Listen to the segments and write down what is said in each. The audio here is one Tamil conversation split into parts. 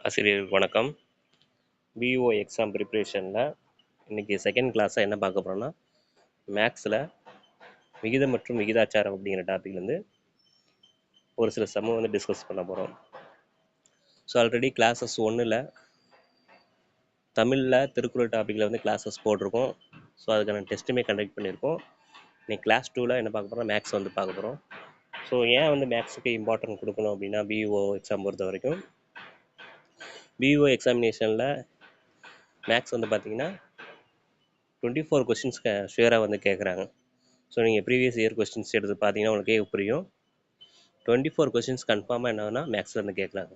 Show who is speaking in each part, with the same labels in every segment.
Speaker 1: ஆசிரியர்களுக்கு வணக்கம். பிஇஓ எக்ஸாம் ப்ரிப்ரேஷனில் இன்றைக்கி செகண்ட் கிளாஸாக என்ன பார்க்க போகிறோன்னா, மேக்ஸில் விகிதம் மற்றும் விகிதாச்சாரம் அப்படிங்கிற டாப்பிக்லேருந்து ஒரு சில சம்ம வந்து டிஸ்கஸ் பண்ண போகிறோம். ஸோ ஆல்ரெடி கிளாஸஸ் 1ல் தமிழில் திருக்குறள் டாப்பிக்கில் வந்து கிளாஸஸ் போட்டிருக்கோம். ஸோ அதுக்கான டெஸ்ட்டுமே கண்டக்ட் பண்ணியிருக்கோம். இன்னைக்கு கிளாஸ் 2ல் என்ன பார்க்க போகிறோம், மேக்ஸ் வந்து பார்க்க போகிறோம். ஸோ ஏன் வந்து மேக்ஸுக்கு இம்பார்ட்டன்ட் கொடுக்கணும் அப்படின்னா, பிஇஓ எக்ஸாம் பொறுத்த வரைக்கும் பிஇஓ எக்ஸாமினேஷனில் மேக்ஸ் வந்து பார்த்திங்கன்னா 24 கொஸ்டின்ஸ் ஷுவராக வந்து கேட்குறாங்க. ஸோ நீங்கள் ப்ரீவியஸ் இயர் கொஸ்டின்ஸ் எடுத்து பார்த்தீங்கன்னா உங்களுக்கே புரியும். 24 கொஸ்டின்ஸ் கன்ஃபார்மாக என்னன்னா மேக்ஸில் வந்து கேட்குறாங்க.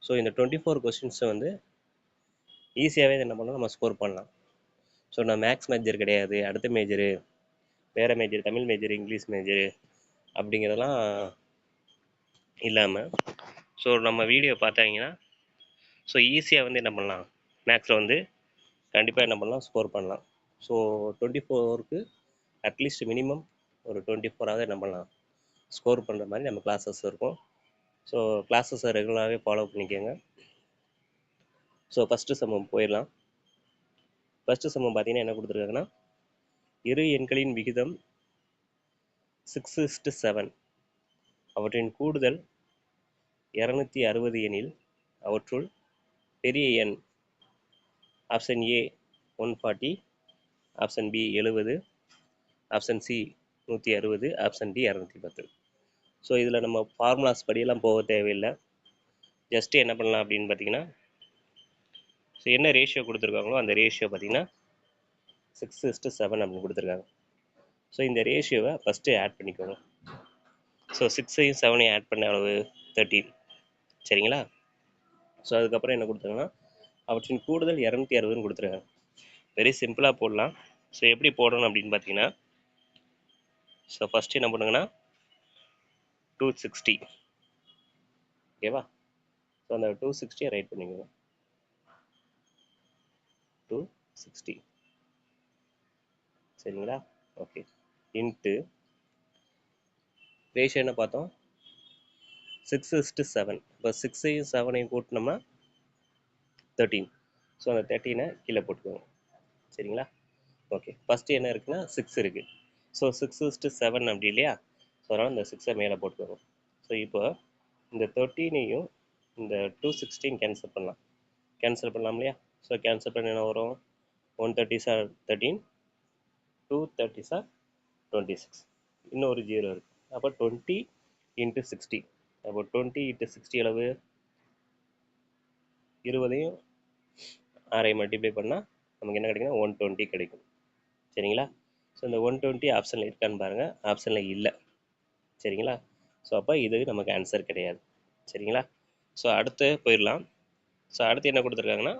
Speaker 1: ஸோ இந்த 24 கொஸ்டின்ஸை வந்து ஈஸியாகவே என்ன பண்ணலாம், நம்ம ஸ்கோர் பண்ணலாம். ஸோ நான் மேக்ஸ் மேஜர் கிடையாது, அடுத்த மேஜரு வேறு major, Tamil major, English major அப்படிங்கிறதெல்லாம் இல்லாமல் ஸோ நம்ம வீடியோ பார்த்தாங்கன்னா ஸோ ஈஸியாக வந்து என்ன பண்ணலாம், மேக்ஸில் வந்து கண்டிப்பாக என்ன பண்ணலாம், ஸ்கோர் பண்ணலாம். ஸோ 24க்கு அட்லீஸ்ட் மினிமம் ஒரு 24ஆவது என்ன பண்ணலாம், ஸ்கோர் பண்ணுற மாதிரி நம்ம கிளாஸஸ் இருக்கும். ஸோ கிளாஸஸை ரெகுலராகவே ஃபாலோ பண்ணிக்கோங்க. ஸோ ஃபஸ்ட்டு சம்மம் போயிடலாம். ஃபஸ்ட்டு சம்மம் பார்த்தீங்கன்னா என்ன கொடுத்துருக்காங்கன்னா, இரு எண்களின் விகிதம் 6:7, அவற்றின் கூடுதல் 260 எனில் அவற்றுள் பெரிய எண் option A 140, option B 70, option C 160, option D 210. So இதில் நம்ம ஃபார்முலாஸ் படியெல்லாம் போக தேவையில்லை. ஜஸ்ட்டு என்ன பண்ணலாம் அப்படின்னு பார்த்தீங்கன்னா, ஸோ என்ன ரேஷியோ கொடுத்துருக்காங்களோ அந்த ரேஷியோ பார்த்தீங்கன்னா 6:7 அப்படின்னு கொடுத்துருக்காங்க. ஸோ இந்த ரேஷியோவை ஃபஸ்ட்டு ஆட் பண்ணிக்கோங்க. ஸோ 6ஐயும் 7ஐயும் ஆட் பண்ண அளவு 13, சரிங்களா? ஸோ அதுக்கப்புறம் என்ன கொடுத்துருக்காங்கன்னா, அவற்றின் கூடுதல் 260ன்னு கொடுத்துருக்காங்க. வெரி சிம்பிளாக போடலாம். ஸோ எப்படி போடணும் அப்படின்னு பார்த்தீங்கன்னா, ஸோ ஃபஸ்ட்டு என்ன பண்ணுங்கன்னா 260, ஓகேவா? ஸோ அந்த 260 ரைட் பண்ணிக்கோங்க. 260, சரிங்களா? ஓகே. இன்ட்டு ரேஷியோ என்ன பார்த்தோம், 6:7. இப்போ 6ஐயும் 7ஐயும் கூட்டினோம்னா 13. ஸோ அந்த 13 கீழே போட்டுக்கோங்க, சரிங்களா? ஓகே. ஃபஸ்ட்டு என்ன இருக்குன்னா 6 இருக்குது. ஸோ 6:7 அப்படி இல்லையா? ஸோ அதனால் இந்த 6ஐ மேலே போட்டுக்கோங்க. ஸோ இப்போ இந்த 13ஐயும் இந்த 260 கேன்சல் பண்ணலாம். கேன்சல் பண்ணலாம் இல்லையா? ஸோ கேன்சல் பண்ண என்ன வரும், 130 சார் 13, 230 சார் 26, இன்னொரு 0 இருக்குது. அப்போ 20 × 60. அப்போ 20 × 60 அளவு 20ஐயும் 6ஐயும் மல்டிப்ளை பண்ணால் நமக்கு என்ன கிடைக்குன்னா 120 கிடைக்கும், சரிங்களா? ஸோ இந்த 120 ஆப்ஷனில் இருக்கான்னு பாருங்கள். ஆப்ஷனில் இல்லை, சரிங்களா? ஸோ அப்போ இது நமக்கு ஆன்சர் கிடையாது, சரிங்களா? ஸோ அடுத்து போயிடலாம். ஸோ அடுத்து என்ன கொடுத்துருக்காங்கன்னா,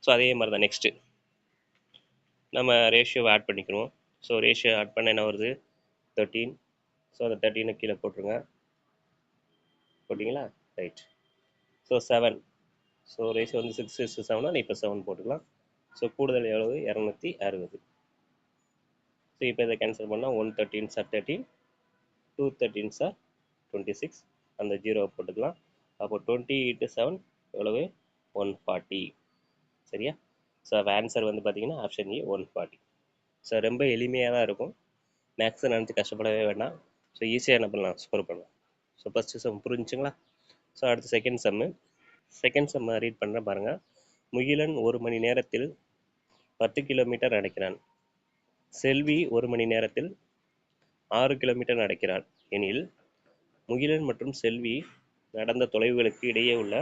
Speaker 1: ஸோ அதே மாதிரி தான் நெக்ஸ்ட்டு நம்ம ரேஷியோவை ஆட் பண்ணிக்கணும். ஸோ ரேஷியோ ஆட் பண்ண என்ன வருது, 13. ஸோ அந்த 13 கீழே போட்டுருங்க, போட்டிங்களா? ரைட். ஸோ 7. ஸோ ரேஷியோ வந்து 6:7னா இப்போ 7 போட்டுக்கலாம். ஸோ கூடுதல் எவ்வளவு, 260. ஸோ இப்போ இதை கேன்சல் பண்ணால் 113 சார் 13, 213 சார் 26, அந்த 0 போட்டுக்கலாம். அப்போ 20 × 7 எவ்வளவு, 140, சரியா? ஸோ அப்போ ஆன்சர் வந்து பார்த்தீங்கன்னா ஆப்ஷன் ஏ 140. ஸோ ரொம்ப எளிமையாக தான் இருக்கும். மேக்ஸை நினச்சி கஷ்டப்படவே வேண்டாம். ஸோ ஈஸியாக என்ன பண்ணலாம், ஸ்கோர் பண்ணலாம். ஸோ ஃபஸ்ட்டு சம் புரிஞ்சுங்களா? ஸோ அடுத்து செகண்ட் சம்மு ரீட் பண்ணுறேன் பாருங்கள். முகிலன் 1 மணி நேரத்தில் 10 கிலோமீட்டர் நடக்கிறான். செல்வி 1 மணி நேரத்தில் 6 கிலோமீட்டர் நடக்கிறாள் எனில் முகிலன் மற்றும் செல்வி நடந்த தொலைவுகளுக்கு இடையே உள்ள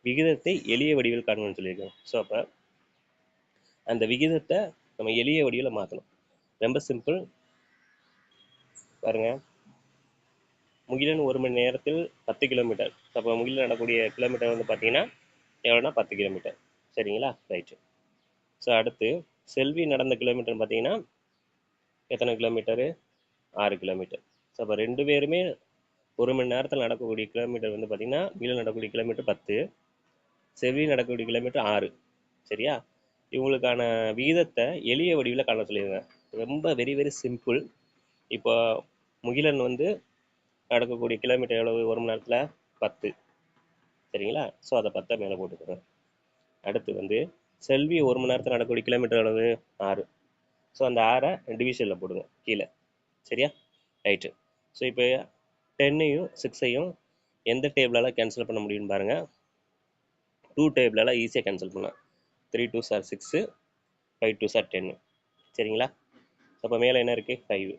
Speaker 1: விகிதத்தை எளிய வடிவில் காண்போம்னு சொல்லியிருக்கோம். ஸோ அப்போ அந்த விகிதத்தை நம்ம எளிய வடிவில் மாற்றணும். ரொம்ப சிம்பிள் பாருங்கள். முகிலன் 1 மணி நேரத்தில் 10 கிலோமீட்டர். அப்போ முகிலன் நடக்கூடிய கிலோமீட்டர் வந்து பார்த்தீங்கன்னா எவ்வளோனா 10 கிலோமீட்டர், சரிங்களா? ரைட்டு. ஸோ அடுத்து செல்வி நடந்த கிலோமீட்டர் பார்த்தீங்கன்னா எத்தனை கிலோமீட்டரு, 6 கிலோமீட்டர். ஸோ அப்போ 2 பேருமே 1 மணி நேரத்தில் நடக்கக்கூடிய கிலோமீட்டர் வந்து பார்த்திங்கன்னா முகிலன் நடக்கக்கூடிய கிலோமீட்டர் 10, செல்வி நடக்கக்கூடிய கிலோமீட்டர் 6, சரியா? இவங்களுக்கான விகிதத்தை எளிய வடிவில் காண சொல்லிடுங்க. ரொம்ப வெரி வெரி சிம்பிள். இப்போ முகிலன் வந்து நடக்கக்கூடிய கிலோமீட்டர் எவ்வளவு, 1 மணி நேரத்தில் 10, சரிங்களா? ஸோ அதை 10 மேலே போட்டுக்கோங்க. அடுத்து வந்து செல்வி 1 மணி நேரத்தில் நடக்கக்கூடிய கிலோமீட்டர் அளவு 6. ஸோ அந்த 6 டிவிஷனில் போடுங்க கீழே. சரியா? ரைட்டு. ஸோ இப்போ 10ஐயும் 6ஐயும் எந்த டேபிளால் கேன்சல் பண்ண முடியும்னு பாருங்கள். 2 டேபிளால் ஈஸியாக கேன்சல் பண்ணலாம். 3 2s are 6, 5 2s are 10. சரிங்களா? அப்போ மேலே என்ன இருக்குது? 5.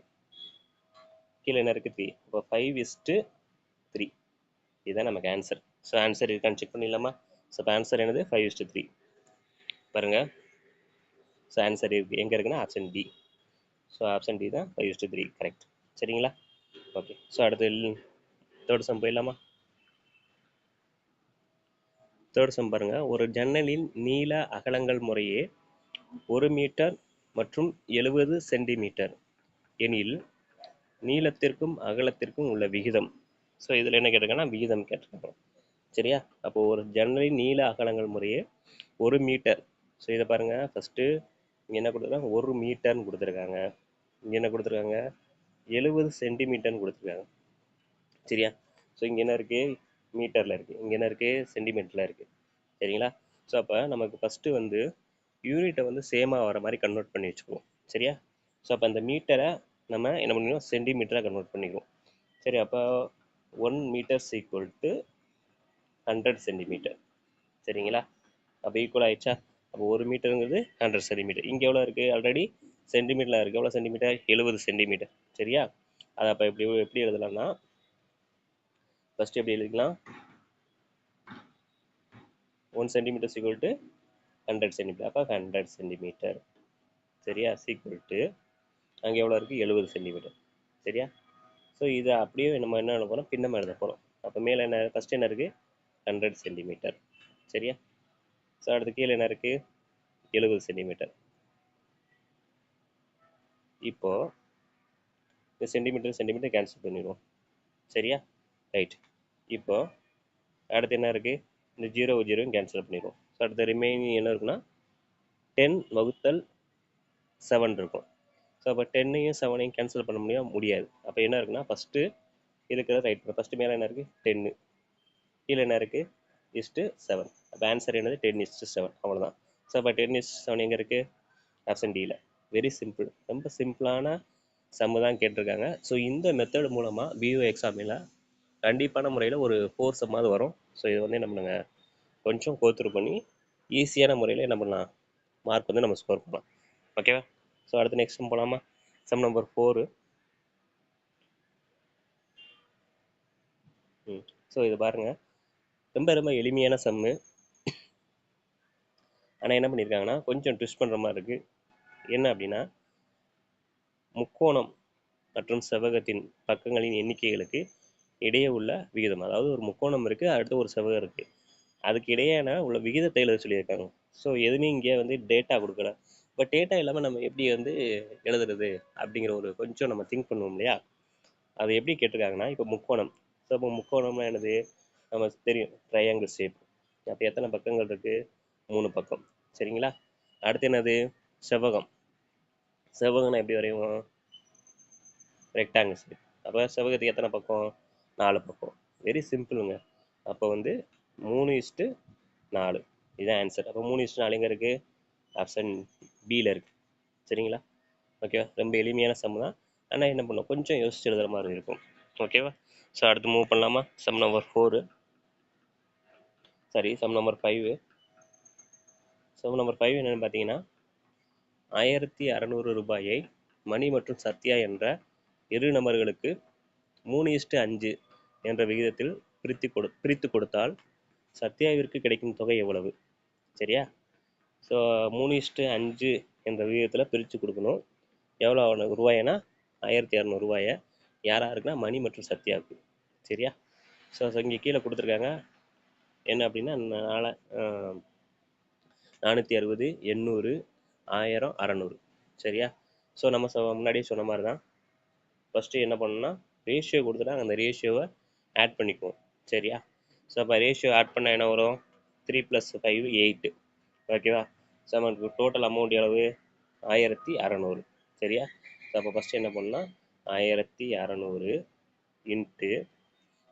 Speaker 1: கீழே என்ன இருக்குது? 3. அப்போ 5:3. இதுதான் நமக்கு ஆன்சர். ஸோ ஆன்சர் இருக்கான்னு செக் பண்ணிடலாமா? ஸோ இப்போ ஆன்சர் என்னது? 5:3 பாருங்கள். ஸோ ஆன்சர் இருக்குது எங்கே இருக்குன்னா option D. So option D தான் 5:3 கரெக்ட். சரிங்களா? ஓகே. ஸோ அடுத்து தேர்ட் சம் போயிடலாமா? தேர்ட் சம் பாருங்கள். ஒரு ஜன்னலின் நீள அகலங்கள் முறையே 1 மீட்டர் மற்றும் 70 சென்டிமீட்டர் எனில் நீளத்திற்கும் அகலத்திற்கும் உள்ள விகிதம். ஸோ இதில் என்ன கேட்டிருக்காங்கன்னா விகிதம் கேட்டிருக்காங்க. சரியா? அப்போ ஒரு ஜன்னலின் நீள அகலங்கள் முறையே 1 மீட்டர். ஸோ இதை பாருங்கள். ஃபஸ்ட்டு இங்கே என்ன கொடுத்துருக்காங்க? 1 மீட்டர்னு கொடுத்துருக்காங்க. இங்கே என்ன கொடுத்துருக்காங்க? 70 சென்டிமீட்டர்னு கொடுத்துருக்காங்க. சரியா? ஸோ இங்கே என்ன இருக்குது? மீட்டரில் இருக்குது. இங்கே என்ன இருக்குது? சென்டிமீட்டரில் இருக்குது. சரிங்களா? ஸோ அப்போ நமக்கு ஃபஸ்ட்டு வந்து யூனிட்டை வந்து சேமாக வர மாதிரி கன்வெர்ட் பண்ணி வச்சுக்குவோம். சரியா? ஸோ அப்போ அந்த மீட்டரை நம்ம என்ன பண்ணிடுவோம்? சென்டிமீட்டராக கன்வெர்ட் பண்ணிக்குவோம். சரி, அப்போ 1 மீட்டர்ஸ் ஈக்குவல் டு 100 சென்டிமீட்டர். சரிங்களா? அப்போ ஈக்குவல் ஆயிடுச்சா? அப்போ 1 மீட்டருங்கிறது 100 சென்டிமீட்டர். இங்கே எவ்வளோ இருக்குது? ஆல்ரெடி சென்டிமீட்டரில் இருக்குது. எவ்வளோ சென்டிமீட்டர்? 70 சென்டிமீட்டர். சரியா? அதை அப்போ எப்படி எழுதலாம்னா, ஃபஸ்ட்டு எப்படி எழுதிக்கலாம்? 1 சென்டிமீட்டர் ஈக்குவல் டு 100 சென்டிமீட்டர். அப்போ 100 சென்டிமீட்டர். சரியா? ஈக்குவல் டு அங்கே எவ்வளோ இருக்குது? 70 சென்டிமீட்டர். சரியா? ஸோ இதை அப்படியே நம்ம என்ன எழுத போகிறோம்? பின்னமாக எழுத போகிறோம். அப்போ மேலே என்ன? ஃபஸ்ட்டு என்ன இருக்குது? 100 சென்டிமீட்டர். சரியா? ஸோ அடுத்து கீழே என்ன இருக்குது? 70 சென்டிமீட்டர். இப்போது இந்த சென்டிமீட்டர் கேன்சல் பண்ணிடுவோம். சரியா? ரைட். இப்போது அடுத்து என்ன இருக்குது? இந்த 0 கேன்சல் பண்ணிடுவோம். ஸோ அடுத்த ரிமைனிங் என்ன இருக்குன்னா 10/7 இருக்கும். ஸோ அப்போ 10ஐயும் 7ஐயும் கேன்சல் பண்ண முடியாது. அப்போ என்ன இருக்குன்னா ஃபஸ்ட்டு இருக்கிறத ரைட் பண்ண. ஃபஸ்ட்டு மேலே என்ன இருக்குது? 10. கீழே என்ன இருக்குது? /7. அப்போ ஆன்சர் என்னது? 10:7. அவ்வளோதான். ஸோ அப்போ 10:7 எங்கே இருக்குது? ஆப்ஷன் டியில். Very simple. ரொம்ப சிம்பிளான சம்மு தான் கேட்டிருக்காங்க. ஸோ இந்த மெத்தட் மூலமாக பிஓ எக்ஸாமில் கண்டிப்பான முறையில் ஒரு 4 சம்மாவது வரும். ஸோ இது வந்து என்ன பண்ணுங்க, கொஞ்சம் கோத்ரூ பண்ணி ஈஸியான முறையில் என்ன பண்ணலாம்? மார்க் வந்து நம்ம ஸ்கோர் பண்ணலாம். ஓகேவா? ஸோ அடுத்து நெக்ஸ்ட் சம் போகலாமா? Sum number 4. ஸோ இது பாருங்கள். ரொம்ப எளிமையான சம்மு. ஆனால் என்ன பண்ணியிருக்காங்கன்னா கொஞ்சம் ட்விஸ்ட் பண்ணுற மாதிரி இருக்குது. என்ன அப்படின்னா, முக்கோணம் மற்றும் செவ்வகத்தின் பக்கங்களின் எண்ணிக்கைகளுக்கு இடையே உள்ள விகிதம். அதாவது ஒரு முக்கோணம் இருக்குது, அடுத்து ஒரு செவ்வகம் இருக்குது, அதுக்கு இடையேயான உள்ள விகிதத்தை எழுத சொல்லியிருக்காங்க. ஸோ எதுவுமே இங்கே வந்து டேட்டா கொடுக்கல. பட் டேட்டா இல்லாமல் நம்ம எப்படி வந்து எழுதுறது அப்படிங்கிற ஒரு கொஞ்சம் நம்ம திங்க் பண்ணுவோம் இல்லையா? அது எப்படி கேட்டிருக்காங்கன்னா, இப்போ முக்கோணம். ஸோ இப்போ முக்கோணம்னா என்னது? நம்ம தெரியும், ட்ரையாங்கிள் ஷேப். அப்போ எத்தனை பக்கங்கள் இருக்குது? 3 பக்கம். சரிங்களா? அடுத்து என்னது? செவ்வகம். செவ்வகம்னா எப்படி வரையும்? Rectangle shape. அப்போ செவ்வகத்துக்கு எத்தனை பக்கம்? 4 பக்கம். வெரி சிம்பிளுங்க. அப்போ வந்து 3:4 இதுதான் ஆன்சர். அப்போ 3:4 எங்கே இருக்குது? ஆப்ஷன் பியில் இருக்குது. சரிங்களா? ஓகேவா? ரொம்ப எளிமையான சம் தான். ஆனால் என்ன பண்ணும், கொஞ்சம் யோசிச்சு எழுதுகிற மாதிரி இருக்கும். ஓகேவா? ஸோ அடுத்து மூவ் பண்ணலாமா? Sum number 4. Sum number 5. Sum number 5 என்னென்னு பார்த்தீங்கன்னா, 1600 ரூபாயை மணி மற்றும் சத்யா என்ற இரு நபர்களுக்கு 3:5 என்ற விகிதத்தில் பிரித்து கொடுத்தால் சத்யாவிற்கு கிடைக்கும் தொகை எவ்வளவு? சரியா? ஸோ 3:5 என்ற விகிதத்தில் பிரித்து கொடுக்கணும். எவ்வளோ ரூபாய்னா 1600 ரூபாயை யாராக இருக்குன்னா மணி மற்றும் சத்யாவுக்கு. சரியா? ஸோ இங்கே கீழே கொடுத்துருக்காங்க என்ன அப்படின்னா 460, 800, 1000, 600. சரியா? ஸோ நம்ம முன்னாடியே சொன்ன மாதிரி தான் ஃபஸ்ட்டு என்ன பண்ணணும்னா ரேஷியோ கொடுத்துட்டாங்க, அந்த ரேஷியோவை ஆட் பண்ணிக்குவோம். சரியா? ஸோ அப்போ ரேஷியோ ஆட் பண்ணால் என்ன வரும்? 3 + 5 8. ஓகேவா? ஸோ நமக்கு டோட்டல் அமௌண்ட் எவ்வளவு? 1600. சரியா? ஸோ அப்போ ஃபஸ்ட்டு என்ன பண்ணால் 1600 இன்ட்டு,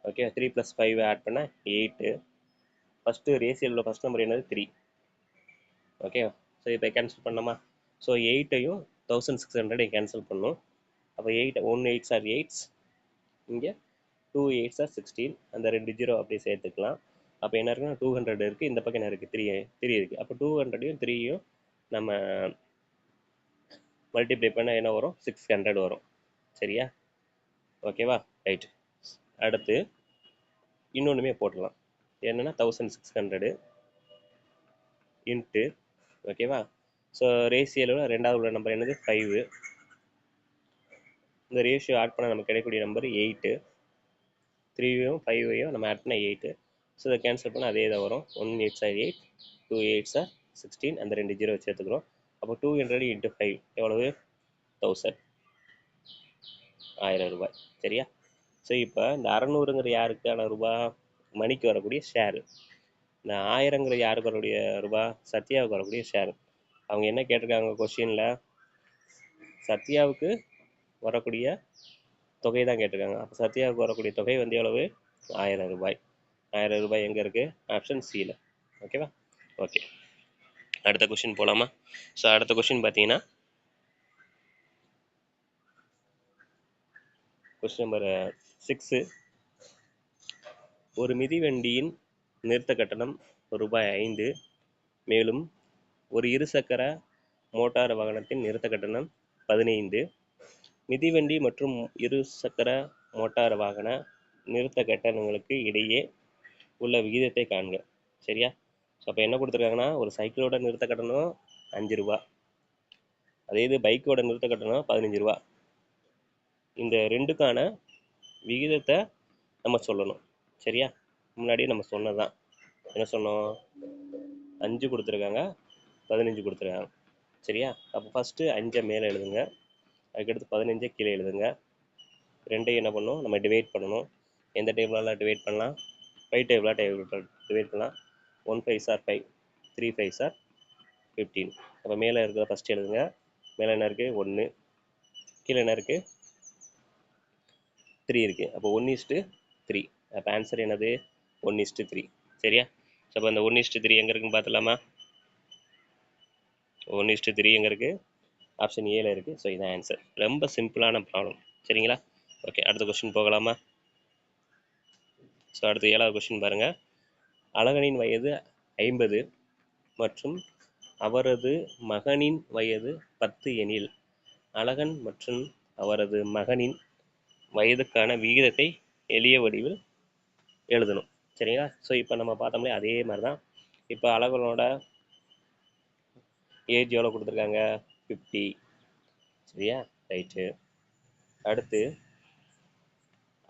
Speaker 1: ஓகே, 3 + 5 ஆட் பண்ணால் 8 ஃபஸ்ட்டு ரேஷியோவில் ஃபஸ்ட் நம்பர் என்னது 3. ஓகே, ஸோ இப்போ கேன்சல் பண்ணலாமா? ஸோ 8ஐயும் 1600 கேன்சல் பண்ணணும். அப்போ 8 1 8s are 8s, இங்கே 2 8s are 16, அந்த 2 ஜீரோ அப்படியே சேர்த்துக்கலாம். அப்போ என்ன இருக்குன்னா 200 இருக்குது, இந்த பக்கம் என்ன இருக்குது 3 இருக்குது. அப்போ 200ஐயும் 3ஐயும் நம்ம மல்டிப்ளை பண்ண என்ன வரும் 600 வரும். சரியா? ஓகேவா? ரைட். அடுத்து இன்னொன்றுமே போட்டுடலாம். என்னென்னா 1600 இன்ட்டு, ஓகேவா? ஸோ ரேஷியோவில் ரெண்டாவது உள்ள நம்பர் என்னது 5. இந்த ரேஷியோ ஆட் பண்ண நமக்கு கிடைக்கக்கூடிய நம்பர் 8. 3ஐயும் 5ஐயும் நம்ம ஆட் பண்ண 8. ஸோ இதை கேன்சல் பண்ணால் அதே தான் வரும். 1 8s are 8, 2 8s are 16, அந்த 2 ஜீரோ சேர்த்துக்கிறோம். அப்போ 200 இன்ட்டு 5 எவ்வளவு? 1000, 1000 ரூபாய். சரியா? ஸோ இப்போ இந்த 600ங்கிற யாருக்கான ரூபா? மணிக்கு வரக்கூடிய ஷேரு. இந்த 1000ங்கிற யாருக்கு வரக்கூடிய ரூபா? சத்யாவுக்கு வரக்கூடிய ஷேரு. அவங்க என்ன கேட்டிருக்காங்க கொஸ்டினில்? சத்யாவுக்கு வரக்கூடிய தொகை தான் கேட்டிருக்காங்க. அப்போ சத்யாவுக்கு வரக்கூடிய தொகை வந்து எவ்வளவு? 1000 ரூபாய். 1000 ரூபாய் எங்கே இருக்குது? ஆப்ஷன் சியில். ஓகேவா? ஓகே, அடுத்த கொஸ்டின் போகலாமா? ஸோ அடுத்த கொஸ்டின் பார்த்தீங்கன்னா கொஸ்டின் நம்பர் 6. ஒரு மிதிவண்டியின் நிறுத்த கட்டணம் ரூபாய் 5, மேலும் ஒரு இருசக்கர மோட்டார் வாகனத்தின் நிறுத்த கட்டணம் 15. மிதிவண்டி மற்றும் இருசக்கர மோட்டார் வாகன நிறுத்த கட்டணங்களுக்கு இடையே உள்ள விகிதத்தை காண்க. சரியா? ஸோ அப்போ என்ன கொடுத்துருக்காங்கன்னா, ஒரு சைக்கிளோட நிறுத்த கட்டணம் 5 ரூபா, அதே இது பைக்கோட நிறுத்த கட்டணம் 15 ரூபா. இந்த ரெண்டுக்கான விகிதத்தை நம்ம சொல்லணும். சரியா? முன்னாடியே நம்ம சொன்னதான். என்ன சொன்னோம்? 5 கொடுத்துருக்காங்க, 15 கொடுத்துருக்காங்க. சரியா? அப்போ ஃபஸ்ட்டு 5 மேலே எழுதுங்க, அதுக்கடுத்து 15 கீழே எழுதுங்க. ரெண்டையும் என்ன பண்ணணும்? நம்ம டிவைட் பண்ணணும். எந்த டேபிளால் டிவைட் பண்ணலாம்? 5 டேபிளாக டிவைட் பண்ணலாம். 1 5s are 5, 3 5s are 15. அப்போ மேலே இருக்கிறத ஃபஸ்ட்டு எழுதுங்க. மேலே என்ன இருக்குது? 1, கீழே என்ன இருக்குது? 3 இருக்குது. அப்போ 1:3. அப்போ ஆன்சர் என்னது? 1:3. சரியா? ஸோ அப்போ அந்த 1:3 எங்கே இருக்குன்னு பார்த்துலாமா? 1:3 எங்கே இருக்குது? ஆப்ஷன் ஏல இருக்குது. ஸோ இதான் ஆன்சர். ரொம்ப சிம்பிளான ப்ராப்ளம். சரிங்களா? ஓகே, அடுத்த கொஸ்டின் போகலாமா? ஸோ அடுத்து 7வது கொஸ்டின் பாருங்கள். அழகனின் வயது 50 மற்றும் அவரது மகனின் வயது 10 எனில் அழகன் மற்றும் அவரது மகனின் வயதுக்கான விகிதத்தை எளிய வடிவில் எழுதணும். சரிங்களா? ஸோ இப்போ நம்ம பார்த்தோம்லே அதே மாதிரி தான். இப்போ அழகனோட ஏஜ் எவ்வளோ கொடுத்துருக்காங்க? 50. சரியா? ரைட்டு. அடுத்து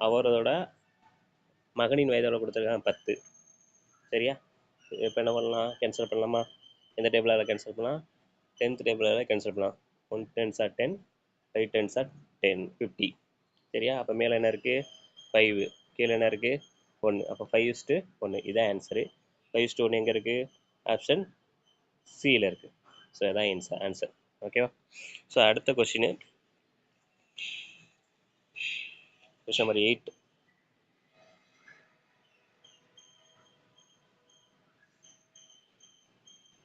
Speaker 1: அவரோட மகனின் வயது எவ்வளோ கொடுத்துருக்காங்க? 10. சரியா? இப்போ என்ன பண்ணலாம்? கேன்சல் பண்ணலாமா? எந்த டேபிளால் அதை கேன்சல் பண்ணலாம்? 10th டேபிளால் கேன்சல் பண்ணலாம். 1 10s are 10, 5 10s are 10, 50. சரியா? அப்போ மேலே என்ன இருக்குது? 5, கீழே என்ன இருக்குது? 1. அப்போ 5:1. இதான் ஆன்சரு. 5:1 எங்கே இருக்குது? ஆப்ஷன் சியில் இருக்குது. ஸோ இதான் ஆன்சர். ஓகேவா? ஸோ அடுத்த கொஸ்டின் நம்பர் 8.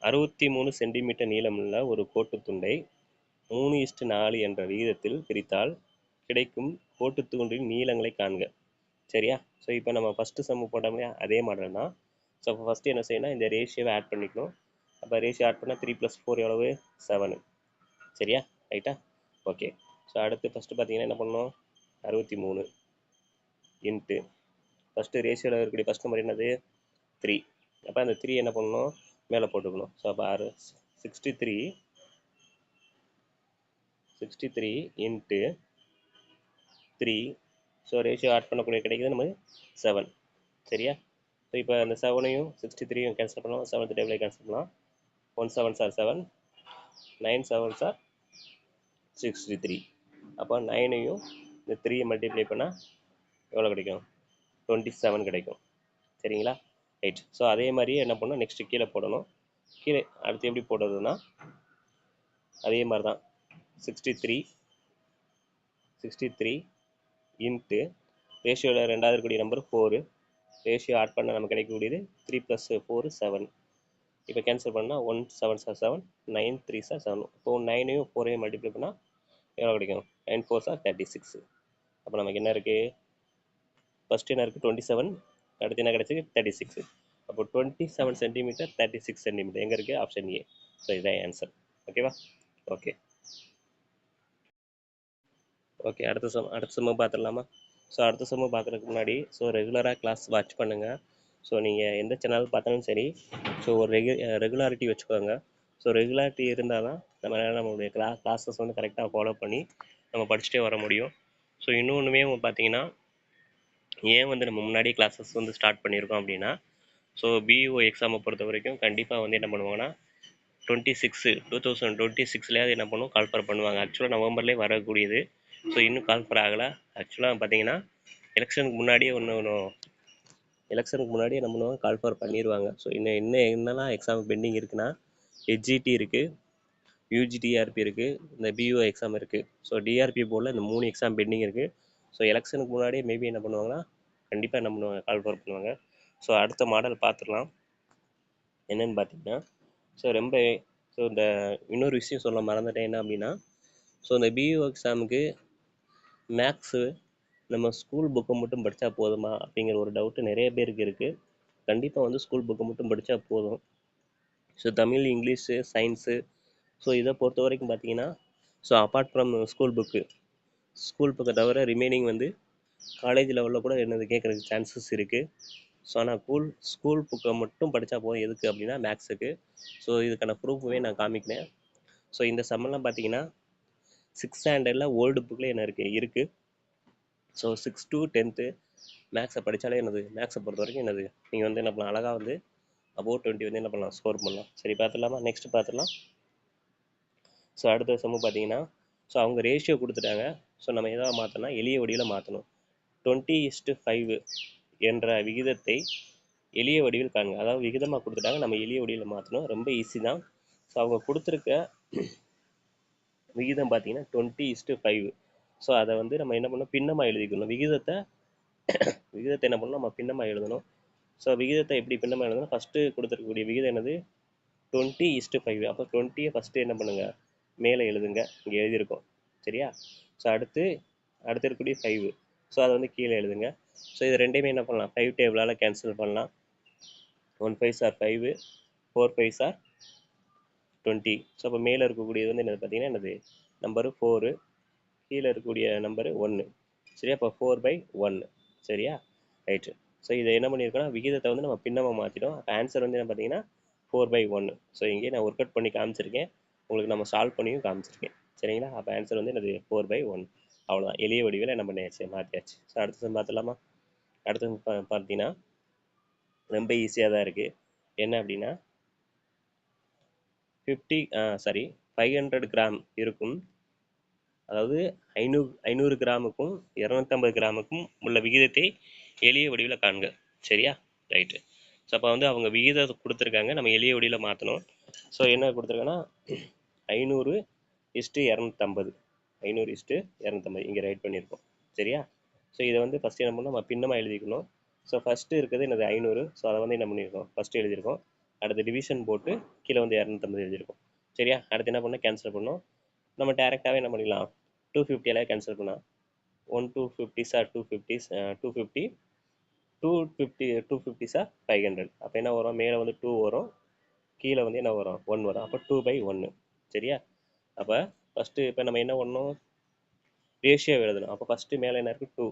Speaker 1: (63 சென்டிமீட்டர் நீளமுள்ள ஒரு கோட்டுத் துண்டை 3:4 என்ற விகிதத்தில் பிரித்தால் கிடைக்கும் கோட்டுத் துண்டின் நீளங்களை காண்க. சரியா? ஸோ இப்போ நம்ம ஃபஸ்ட்டு சம்மு போட்டோம்னா அதே மாடல் தான். ஸோ அப்போ ஃபஸ்ட்டு என்ன செய்யணும்? இந்த ரேஷியோவை ஆட் பண்ணிக்கணும். அப்போ ரேஷியோ ஆட் பண்ணால் 3 + 4 எவ்வளவு? 7. சரியா? ரைட்டா? ஓகே. ஸோ அடுத்து ஃபஸ்ட்டு பார்த்தீங்கன்னா என்ன பண்ணணும்? 63 இன்ட்டு ஃபஸ்ட்டு ரேஷியோவில் இருக்கக்கூடிய ஃபஸ்ட் நம்பர் என்னது? 3. அப்போ அந்த 3 என்ன பண்ணணும்? மேலே போட்டுக்கணும். ஸோ அப்போ 63 இன்ட்டு 3. ஸோ ரேஷியோ ஆட் பண்ணக்கூடிய கிடைக்குது நமக்கு 7. சரியா? ஸோ இப்போ அந்த 7ஐயும் 63யும் கேன்சல் பண்ணலாம். 7th டேபிளை கேன்சல் பண்ணலாம். 1 7s are 7, 9 7s are 63. அப்போ 9ஐயும் இந்த 3 மல்டிப்ளை பண்ணால் எவ்வளோ கிடைக்கும்? 27 கிடைக்கும். சரிங்களா? ரைட். ஸோ அதே மாதிரியே என்ன பண்ணணும்? நெக்ஸ்ட்டு கீழே போடணும். கீழே அடுத்து எப்படி போடுறதுன்னா அதே மாதிரி தான். 63 இன்ட்டு ரேஷியோவில் ரெண்டாவது இருக்கக்கூடிய நம்பர் 4, ரேஷியோ ஆட் பண்ணால் நமக்கு கிடைக்கக்கூடியது 3 + 4 7. இப்போ கேன்சல் பண்ணால் 1 7 சார் 7, 9 3 சார் 7. இப்போ 9ஐயும் 4ஐயும் மல்டிப்ளை பண்ணால் எவ்வளோ கிடைக்கும்? 9 4 சார் 36. அப்போ நமக்கு என்ன இருக்குது? ஃபஸ்ட்டு என்ன இருக்குது? 27. அடுத்து என்ன கிடச்சிது? 36. அப்போ 27 சென்டிமீட்டர் 36 சென்டிமீட்டர் எங்கே இருக்குது? Option A. ஸோ இதுதான் ஆன்சர். ஓகேவா? ஓகே ஓகே அடுத்த சம்மு பார்த்துடலாமா? ஸோ அடுத்த சம்மு பார்க்குறதுக்கு முன்னாடி ரெகுலராக கிளாஸ் வாட்ச் பண்ணுங்கள். ஸோ நீங்கள் எந்த சேனல் பார்த்தாலும் சரி, ஸோ ஒரு ரெகுலாரிட்டி வச்சுக்கோங்க. ஸோ ரெகுலாரிட்டி இருந்தால் தான் நம்மளுடைய கிளாஸஸ் வந்து கரெக்டாக ஃபாலோ பண்ணி நம்ம படிச்சுட்டே வர முடியும். ஸோ இன்னொன்றுமே பார்த்தீங்கன்னா, ஏன் வந்து நம்ம முன்னாடி கிளாஸஸ் வந்து ஸ்டார்ட் பண்ணியிருக்கோம் அப்படின்னா, ஸோ பிஇஓ எக்ஸாமை பொறுத்த வரைக்கும் கண்டிப்பாக வந்து என்ன பண்ணுவாங்கன்னா 2026 என்ன பண்ணுவோம், கால்ஃபர் பண்ணுவாங்க. ஆக்சுவலாக நவம்பர்லேயே வரக்கூடியது. ஸோ இன்னும் கால்ஃபர் ஆகலை. ஆக்சுவலாக பார்த்தீங்கன்னா எலெக்ஷனுக்கு முன்னாடியே என்ன பண்ணுவாங்க, கால்ஃபர் பண்ணிடுவாங்க. ஸோ என்னெல்லாம் எக்ஸாம் பெண்டிங் இருக்குன்னா, ஹெச்ஜிடி இருக்குது, யூஜிடிஆர்பி இருக்குது, இந்த பிஓ எக்ஸாம் இருக்குது. ஸோ டிஆர்பி போர்டில் இந்த 3 எக்ஸாம் பெண்டிங் இருக்குது. ஸோ எலெக்ஷனுக்கு முன்னாடியே மேபி என்ன பண்ணுவாங்கன்னா கண்டிப்பாக என்ன பண்ணுவாங்க, கால்ஃபர் பண்ணுவாங்க. ஸோ அடுத்த மாடல் பார்த்துடலாம். என்னென்னு பார்த்தீங்கன்னா, இந்த இன்னொரு விஷயம் சொல்ல மறந்துட்டேன். என்ன அப்படின்னா, ஸோ இந்த பிஇஓ எக்ஸாமுக்கு மேக்ஸு நம்ம ஸ்கூல் புக்கை மட்டும் படித்தா போதுமா அப்படிங்கிற ஒரு டவுட்டு நிறைய பேருக்கு இருக்குது. கண்டிப்பாக வந்து ஸ்கூல் புக்கை மட்டும் படித்தா போதும். So Tamil, English, science, so இதை பொறுத்த வரைக்கும் பார்த்தீங்கன்னா, ஸோ அப்பார்ட் ஃப்ரம் ஸ்கூல் புக்கை தவிர ரிமைனிங் வந்து காலேஜ் லெவலில் கூட என்னது கேட்குறதுக்கு சான்சஸ் இருக்குது. ஸோ ஆனால் ஸ்கூல் புக்கை மட்டும் படித்தா போதும். எதுக்கு அப்படின்னா மேக்ஸுக்கு. ஸோ இதுக்கான ப்ரூஃபுமே நான் காமிக்கிறேன். ஸோ இந்த சம்மெல்லாம் பார்த்தீங்கன்னா 6th ஸ்டாண்டர்டில் ஓல்டு புக்கில் என்ன இருக்குது. ஸோ 6th to 10th மேக்ஸை படித்தாலே மேக்ஸை பொறுத்த வரைக்கும் நீங்கள் வந்து என்ன பண்ணலாம், அழகாக வந்து அபோவ் 20 வந்து என்ன பண்ணலாம், ஸ்கோர் பண்ணலாம். சரி பார்த்துடலாமா? நெக்ஸ்ட் பார்த்துடலாம். ஸோ அடுத்த சம்மு பார்த்தீங்கன்னா, ஸோ அவங்க ரேஷியோ கொடுத்துட்டாங்க. ஸோ நம்ம எதாவது மாற்றணும், எளிய வடிவில் மாற்றணும். 20:5 என்ற விகிதத்தை எளிய வடிவில் காணுங்க. அதாவது விகிதமாக கொடுத்துட்டாங்க, நம்ம எளிய வடிவில் மாற்றணும். ரொம்ப ஈஸி தான். ஸோ அவங்க கொடுத்துருக்க விகிதம் பார்த்தீங்கன்னா 20:5. ஸோ அதை வந்து நம்ம என்ன பண்ணணும், பின்னமாக எழுதிக்கணும். விகிதத்தை என்ன பண்ணணும், நம்ம பின்னமாக எழுதணும். ஸோ விகிதத்தை எப்படி பின்னமாக எழுதணும்? ஃபஸ்ட்டு கொடுத்துருக்கக்கூடிய விகிதம் என்னது? 20:5. அப்போ 20யை ஃபஸ்ட்டு என்ன பண்ணுங்கள், மேலே எழுதுங்க. இங்கே எழுதியிருக்கோம் சரியா? ஸோ அடுத்து இருக்கக்கூடிய 5. ஸோ அதை வந்து கீழே எழுதுங்க. ஸோ இது ரெண்டையுமே என்ன பண்ணலாம், 5 டேபிளால் கேன்சல் பண்ணலாம். 1 5s are 5, 4 5s are 20. So அப்போ மேலே இருக்கக்கூடியது வந்து என்னது பார்த்தீங்கன்னா என்னது, நம்பரு 4, கீழே இருக்கக்கூடிய நம்பரு 1. சரியா? அப்போ 4/1. சரியா? ரைட்டு. ஸோ இதை என்ன பண்ணியிருக்கோன்னா, விகிதத்தை வந்து நம்ம பின்னமாக மாற்றிட்டோம். அப்போ ஆன்சர் வந்து என்ன பார்த்தீங்கன்னா 4/1. ஸோ இங்கே நான் ஒர்க் அவுட் பண்ணி காமிச்சிருக்கேன், உங்களுக்கு நம்ம சால்வ் பண்ணியும் காமிச்சிருக்கேன். சரிங்களா? அப்போ ஆன்சர் வந்து என்னது 4/1. அவ்வளோதான், எளிய வடிவில் என்ன பண்ணியாச்சு, மாற்றியாச்சு. ஸோ அடுத்தது பார்த்துலாமா? அடுத்தது பார்த்தீங்கன்னா ரொம்ப ஈஸியாக தான் இருக்குது. என்ன அப்படின்னா 500 கிராம் இருக்கும். அதாவது 500 கிராமுக்கும் 250 கிராமுக்கும் உள்ள விகிதத்தை எளிய வடிவில் காண்க. சரியா? ரைட்டு. ஸோ அப்போ வந்து அவங்க விகிதத்தை கொடுத்துருக்காங்க, நம்ம எளிய வடிவில் மாற்றணும். ஸோ என்ன கொடுத்துருக்காங்கன்னா 500:250. 500:250 இங்கே ரைட் பண்ணியிருக்கோம். சரியா? ஸோ இதை வந்து ஃபஸ்ட்டு என்ன பண்ணணும், நம்ம பின்னமாக எழுதிக்கணும். ஸோ ஃபஸ்ட்டு இருக்கிறது என்னது 500. ஸோ அதை வந்து என்ன பண்ணியிருக்கோம், ஃபஸ்ட்டு எழுதியிருக்கோம். அடுத்து டிவிஷன் போட்டு கீழே வந்து 250 எழுதியிருக்கோம். சரியா? அடுத்து என்ன பண்ணோம், கேன்சல் பண்ணோம். நம்ம டேரெக்டாகவே என்ன பண்ணிடலாம், 250 கேன்சல் பண்ணலாம். 1 250s are 250s, 250 250s are 500. அப்போ என்ன வரும், மேலே வந்து 2 வரும், கீழே வந்து என்ன வரும், 1 வரும். அப்போ 2/1. சரியா? அப்போ ஃபஸ்ட்டு இப்போ நம்ம என்ன பண்ணணும், ரேஷியோ எழுதணும். அப்போ ஃபஸ்ட்டு மேலே என்ன இருக்குது, 2.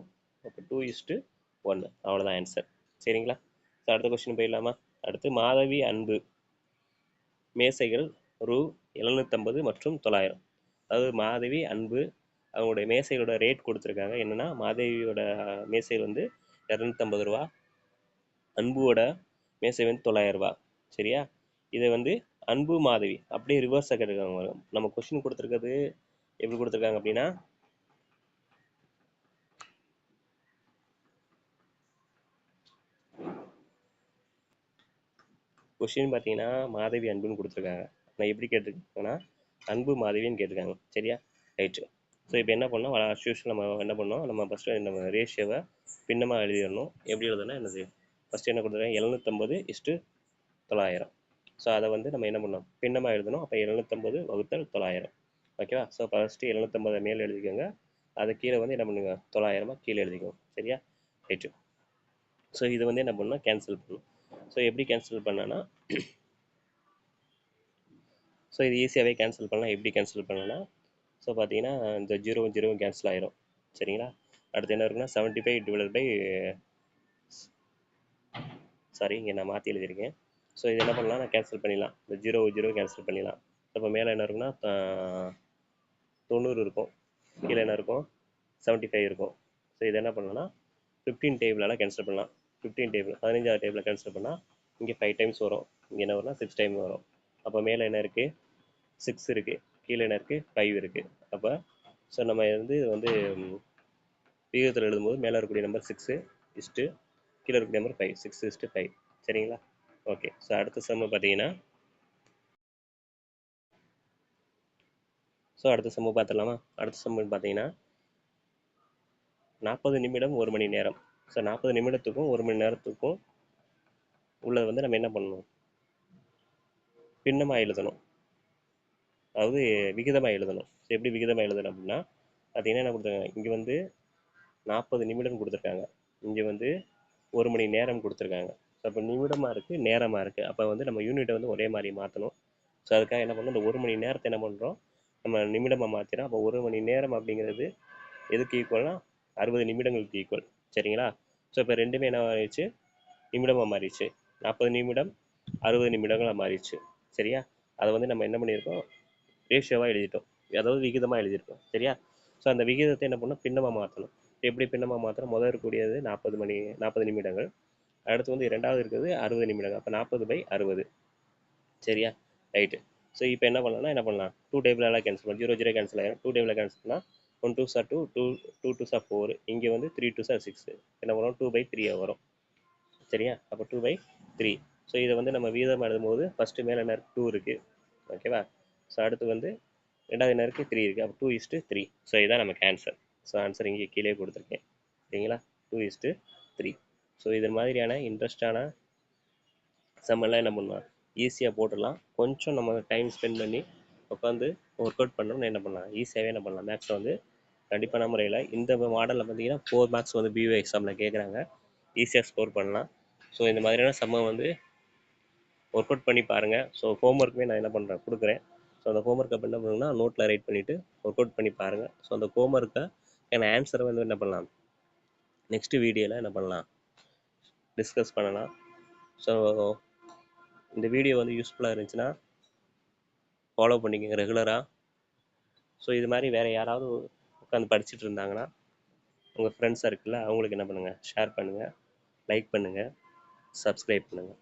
Speaker 1: அப்போ 2:1. அவ்வளோதான் ஆன்சர். சரிங்களா? ஸோ அடுத்த கொஸ்டின் போயிடலாமா? அடுத்து மாதவி அன்பு மேசைகள் ரூ. 750 மற்றும் 900. அதாவது மாதவி அன்பு அவங்களுடைய மேசையோட ரேட் கொடுத்துருக்காங்க. என்னென்னா மாதவியோட மேசை வந்து 250 ரூபா, அன்புவோட மேசை வந்து 900 ரூபா. சரியா? இதை வந்து அன்பு மாதவி அப்படியே ரிவர்ஸாக கேட்டிருக்காங்க. நம்ம கொஸ்டின் கொடுத்துருக்கிறது எப்படி கொடுத்துருக்காங்க அப்படின்னா, கொஸ்டின் பார்த்தீங்கன்னா மாதவி அன்புன்னு கொடுத்துருக்காங்க. நான் எப்படி கேட்டிருக்கேன்னா அன்பு மாதவின்னு கேட்டிருக்காங்க. சரியா? ரைட்டு. ஸோ இப்போ என்ன பண்ணோம், அஸ் யூஷுவல் நம்ம என்ன பண்ணோம், நம்ம ஃபஸ்ட்டு நம்ம ரேஷியோவை பின்னமாக எழுதிடணும். எப்படி எழுதணும், என்னது ஃபஸ்ட்டு என்ன கொடுத்துருக்காங்க 750:900. ஸோ அதை வந்து நம்ம என்ன பண்ணோம் பின்னமாக எழுதணும். அப்போ 750 ÷ 900. ஓகேவா? ஸோ ஃபஸ்ட்டு 750 மேலே எழுதிக்கோங்க. அதை கீழே வந்து என்ன பண்ணுங்க 900 கீழே எழுதிக்கோங்க. சரியா? ரைட்டு. ஸோ இது வந்து என்ன பண்ணணும் கேன்சல் பண்ணணும். ஸோ எப்படி கேன்சல் பண்ணனா ஸோ இது ஈஸியாகவே கேன்சல் பண்ணலாம். எப்படி கேன்சல் பண்ணலாம்? ஸோ பார்த்தீங்கன்னா இந்த 0 கேன்சல் ஆயிரும். சரிங்களா? அடுத்து என்ன இருக்குன்னா 75 சாரி இங்கே நான் மாற்றி எழுதியிருக்கேன். ஸோ இது என்ன பண்ணலாம் நான் கேன்சல் பண்ணிடலாம். இந்த 0 கேன்சல் பண்ணிடலாம். அப்போ மேலே என்ன இருக்குன்னா 90 இருக்கும், கீழே என்ன இருக்கும் 75 இருக்கும். ஸோ இது என்ன பண்ணலாம்னா 15 டேபிளால் கேன்சல் பண்ணலாம். 15 டேபிள் 15ஆவது டேபிளில் கேன்சல் பண்ணால் இங்கே 5 டைம்ஸ் வரும். இங்கே என்ன வரும்னா 6 டைம் வரும். அப்போ மேலே என்ன இருக்குது 6 இருக்குது, கீழே என்ன இருக்குது 5 இருக்குது. அப்போ ஸோ நம்ம வந்து விகிதத்தில் எழுதும்போது மேலே இருக்கக்கூடிய நம்பர் 6 இஸ்ட்டு கீழே இருக்கக்கூடிய நம்பர் 5, 6:5. சரிங்களா? ஓகே. ஸோ அடுத்த சம்மு பார்த்தீங்கன்னா அடுத்த சம்மு பார்த்துடலாமா? அடுத்த சம்மு பார்த்தீங்கன்னா 40 நிமிடம் 1 மணி நேரம். ஸோ 40 நிமிடத்துக்கும் 1 மணி நேரத்துக்கும் உள்ளதை வந்து நம்ம என்ன பண்ணணும் பின்னமாக எழுதணும். அதாவது விகிதமாக எழுதணும். ஸோ எப்படி விகிதமாக எழுதணும் அப்படின்னா பார்த்தீங்கன்னா என்ன கொடுத்துருக்காங்க இங்கே வந்து 40 நிமிடம் கொடுத்துருக்காங்க, இங்கே வந்து 1 மணி நேரம் கொடுத்துருக்காங்க. ஸோ அப்போ நிமிடமாக இருக்குது நேரமாக இருக்குது. அப்போ வந்து நம்ம யூனிட்டை வந்து ஒரே மாதிரி மாற்றணும். ஸோ அதுக்காக என்ன பண்ணணும் இந்த 1 மணி நேரத்தை என்ன பண்ணுறோம் நம்ம நிமிடமாக மாற்றிடும். அப்போ 1 மணி நேரம் அப்படிங்கிறது எதுக்கு ஈக்குவல்னா 60 நிமிடங்களுக்கு ஈக்குவல். சரிங்களா? ஸோ இப்போ ரெண்டுமே என்ன மாறிடுச்சு நிமிடமாக மாறிடுச்சு. 40 நிமிடம் 60 நிமிடங்களாக மாறிடுச்சு. சரியா? அதை வந்து நம்ம என்ன பண்ணியிருக்கோம் ரேஷியோவாக எழுதிட்டோம், அதாவது விகிதமாக எழுதியிருக்கோம். சரியா? ஸோ அந்த விகிதத்தை என்ன பண்ணணும் பின்னமாக மாற்றணும். எப்படி பின்னமாக மாற்றணும்? முதல் இருக்கக்கூடியது 40 நிமிடங்கள், அடுத்து வந்து இரண்டாவது இருக்கிறது 60 நிமிடங்கள். அப்போ 40/60. சரியா? ரைட்டு. ஸோ இப்போ என்ன பண்ணலாம் 2 டேபிளால் கேன்சல் பண்ணலாம். 0 கேன்சல் ஆகிடும். 2 டேபிளாக கேன்சல் பண்ணால் 1 2s are 2, 2 2s are 4. இங்கே வந்து 3 2s are 6. என்ன வரும் 2/3 வரும். சரியா? அப்போ 2/3. ஸோ இதை வந்து நம்ம வீதமாக எழுதும்போது ஃபஸ்ட்டு மேலே என்ன 2 இருக்குது. ஓகேவா? ஸோ அடுத்து வந்து ரெண்டாவது என்ன இருக்குது 3 இருக்குது. அப்போ 2:3. ஸோ இதான் நமக்கு ஆன்சர். ஸோ ஆன்சர் இங்கே கீழே கொடுத்துருக்கேன். சரிங்களா? 2:3. ஸோ இது மாதிரியான இன்ட்ரெஸ்டான சம்மெல்லாம் என்ன பண்ணலாம் ஈஸியாக போட்டுடலாம். கொஞ்சம் நம்ம டைம் ஸ்பெண்ட் பண்ணி உட்காந்து ஒர்க் அவுட் பண்ணணும்னு என்ன பண்ணலாம் ஈஸியாகவே என்ன பண்ணலாம் மேக்ஸை வந்து கண்டிப்பான முறையில் இந்த மாடலில் பார்த்தீங்கன்னா 4 மார்க்ஸ் வந்து பியூ எக்ஸாமில் கேட்குறாங்க. ஈஸியாக ஸ்கோர் பண்ணலாம். ஸோ இந்த மாதிரியான சம்மை வந்து ஒர்க் அவுட் பண்ணி பாருங்கள். ஸோ ஹோம்ஒர்க்குமே நான் என்ன பண்ணுறேன் கொடுக்குறேன். ஸோ அந்த ஹோம்ஒர்க் அப்போ என்ன பண்ணுங்கன்னா நோட்டில் ரைட் பண்ணிவிட்டு ஒர்க் அவுட் பண்ணி பாருங்கள். ஸோ அந்த ஹோம்ஒர்க்கை என் ஆன்சரை வந்து என்ன பண்ணலாம் நெக்ஸ்ட்டு வீடியோவில் என்ன பண்ணலாம் டிஸ்கஸ் பண்ணலாம். ஸோ இந்த வீடியோ வந்து யூஸ்ஃபுல்லாக இருந்துச்சுன்னா ஃபாலோ பண்ணிக்கோங்க ரெகுலராக. ஸோ இது மாதிரி வேறு யாராவது உட்காந்து படிச்சுட்டு இருந்தாங்கன்னா உங்கள் ஃப்ரெண்ட்ஸ் சர்க்கிளில் அவங்களுக்கு என்ன பண்ணுங்கள் ஷேர் பண்ணுங்கள், லைக் பண்ணுங்கள், சப்ஸ்கிரைப் பண்ணுங்கள்.